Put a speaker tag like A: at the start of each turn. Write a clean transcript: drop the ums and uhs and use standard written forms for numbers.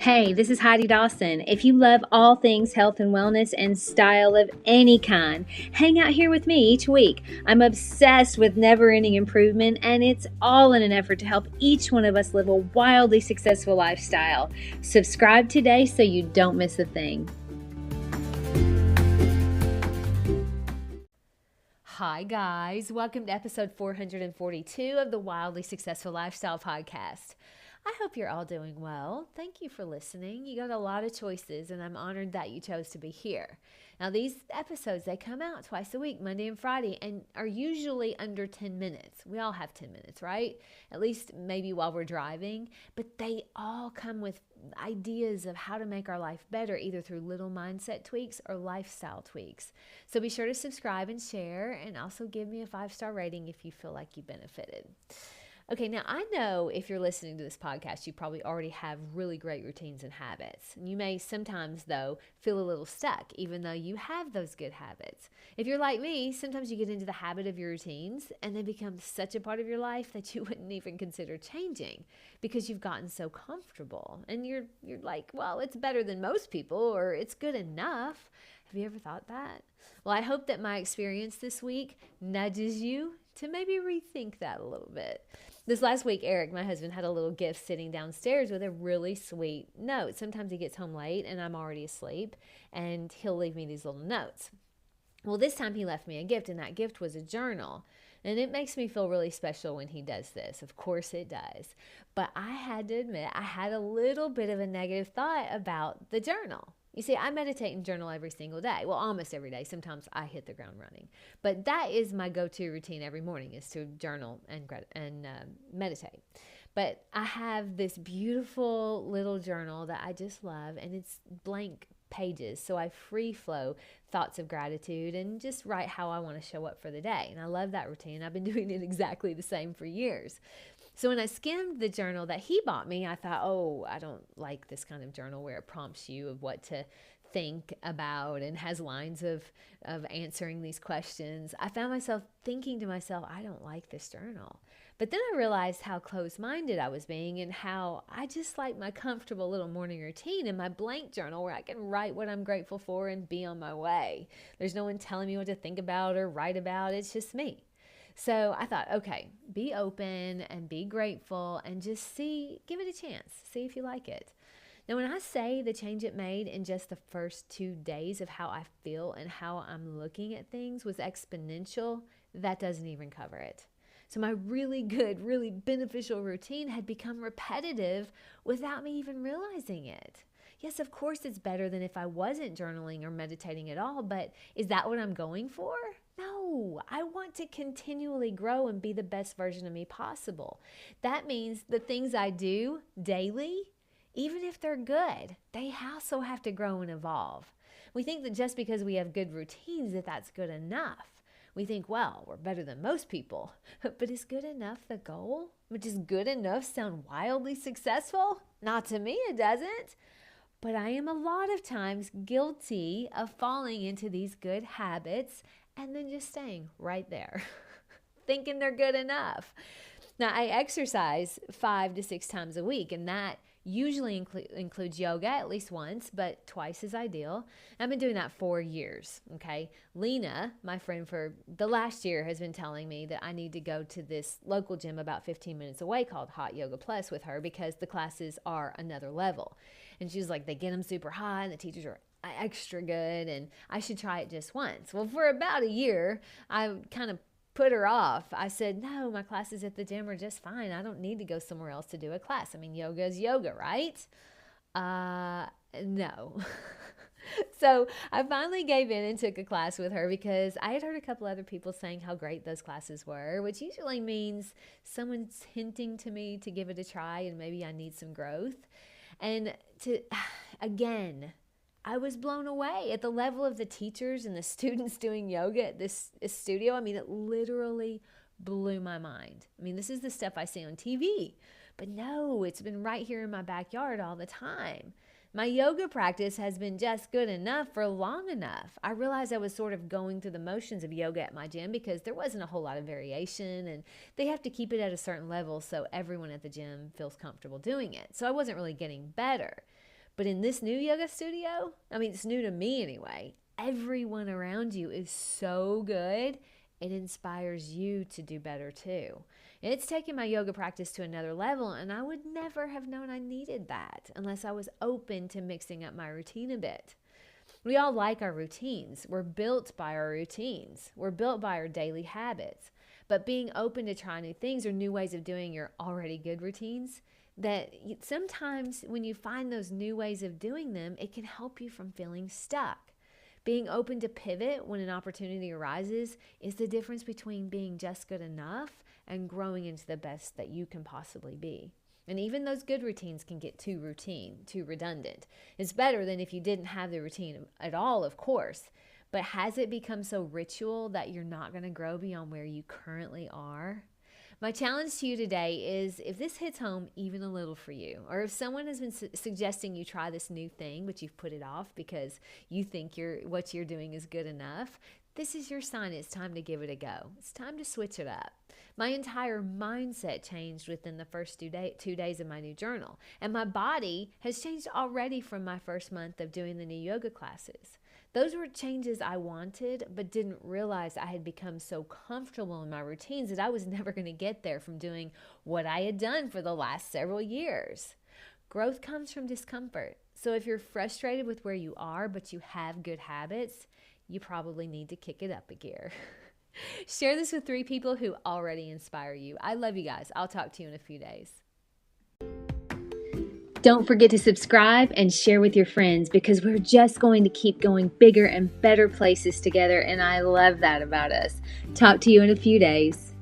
A: Hey, this is Heidi Dawson. If you love all things health and wellness and style of any kind, hang out here with me each week. I'm obsessed with never-ending improvement, and it's all in an effort to help each one of us live a wildly successful lifestyle. Subscribe today so you don't miss a thing. Hi, guys. Welcome to episode 442 of the Wildly Successful Lifestyle Podcast. I hope you're all doing well. Thank you for listening. You got a lot of choices, and I'm honored that you chose to be here. Now, these episodes, they come out twice a week, Monday and Friday, and are usually under 10 minutes. We all have 10 minutes, right? At least maybe while we're driving. But they all come with ideas of how to make our life better, either through little mindset tweaks or lifestyle tweaks. So be sure to subscribe and share, and also give me a 5-star rating if you feel like you benefited. Okay, now I know if you're listening to this podcast, you probably already have really great routines and habits. You may sometimes, though, feel a little stuck, even though you have those good habits. If you're like me, sometimes you get into the habit of your routines and they become such a part of your life that you wouldn't even consider changing because you've gotten so comfortable. And you're like, well, it's better than most people, or it's good enough. Have you ever thought that? Well, I hope that my experience this week nudges you to maybe rethink that a little bit. This last week, Eric, my husband, had a little gift sitting downstairs with a really sweet note. Sometimes he gets home late and I'm already asleep, and he'll leave me these little notes. Well, this time he left me a gift, and that gift was a journal. And it makes me feel really special when he does this. Of course it does. But I had to admit, I had a little bit of a negative thought about the journal. You see, I meditate and journal every single day. Well, almost every day. Sometimes I hit the ground running. But that is my go-to routine every morning, is to journal and meditate. But I have this beautiful little journal that I just love, and it's blank pages. So I free flow thoughts of gratitude and just write how I want to show up for the day. And I love that routine. I've been doing it exactly the same for years. So when I skimmed the journal that he bought me, I thought, oh, I don't like this kind of journal where it prompts you of what to think about and has lines of answering these questions. I found myself thinking to myself, I don't like this journal. But then I realized how close-minded I was being, and how I just like my comfortable little morning routine and my blank journal where I can write what I'm grateful for and be on my way. There's no one telling me what to think about or write about. It's just me. So I thought, okay, be open and be grateful and just give it a chance. See if you like it. Now, when I say the change it made in just the first 2 days of how I feel and how I'm looking at things was exponential, that doesn't even cover it. So my really good, really beneficial routine had become repetitive without me even realizing it. Yes, of course it's better than if I wasn't journaling or meditating at all, but is that what I'm going for? No, I want to continually grow and be the best version of me possible. That means the things I do daily, even if they're good, they also have to grow and evolve. We think that just because we have good routines that that's good enough. We think, well, we're better than most people. But is good enough the goal? Does good enough sound wildly successful? Not to me, it doesn't. But I am a lot of times guilty of falling into these good habits and then just staying right there, thinking they're good enough. Now, I exercise 5 to 6 times a week, and that usually includes yoga at least once, but twice is ideal. I've been doing that 4 years, okay? Lena, my friend for the last year, has been telling me that I need to go to this local gym about 15 minutes away called Hot Yoga Plus with her, because the classes are another level. And she's like, they get them super high and the teachers are extra good, and I should try it just once. Well, for about a year, I kind of put her off. I said, no, my classes at the gym are just fine. I don't need to go somewhere else to do a class. I mean, yoga is yoga, right? No. So I finally gave in and took a class with her because I had heard a couple other people saying how great those classes were, which usually means someone's hinting to me to give it a try and maybe I need some growth. And again, I was blown away at the level of the teachers and the students doing yoga at this studio. I mean, it literally blew my mind. I mean, this is the stuff I see on TV, but no, it's been right here in my backyard all the time. My yoga practice has been just good enough for long enough. I realized I was sort of going through the motions of yoga at my gym because there wasn't a whole lot of variation, and they have to keep it at a certain level so everyone at the gym feels comfortable doing it. So I wasn't really getting better. But in this new yoga studio, I mean, it's new to me anyway, everyone around you is so good, it inspires you to do better too. It's taken my yoga practice to another level, and I would never have known I needed that unless I was open to mixing up my routine a bit. We all like our routines. We're built by our routines. We're built by our daily habits. But being open to try new things or new ways of doing your already good routines, that sometimes when you find those new ways of doing them, it can help you from feeling stuck. Being open to pivot when an opportunity arises is the difference between being just good enough and growing into the best that you can possibly be. And even those good routines can get too routine, too redundant. It's better than if you didn't have the routine at all, of course. But has it become so ritual that you're not going to grow beyond where you currently are? My challenge to you today is, if this hits home even a little for you, or if someone has been suggesting you try this new thing, but you've put it off because you think what you're doing is good enough, this is your sign it's time to give it a go. It's time to switch it up. My entire mindset changed within the first 2 days of my new journal, and my body has changed already from my first month of doing the new yoga classes. Those were changes I wanted, but didn't realize I had become so comfortable in my routines that I was never going to get there from doing what I had done for the last several years. Growth comes from discomfort. So if you're frustrated with where you are, but you have good habits, you probably need to kick it up a gear. Share this with 3 people who already inspire you. I love you guys. I'll talk to you in a few days. Don't forget to subscribe and share with your friends, because we're just going to keep going bigger and better places together, and I love that about us. Talk to you in a few days.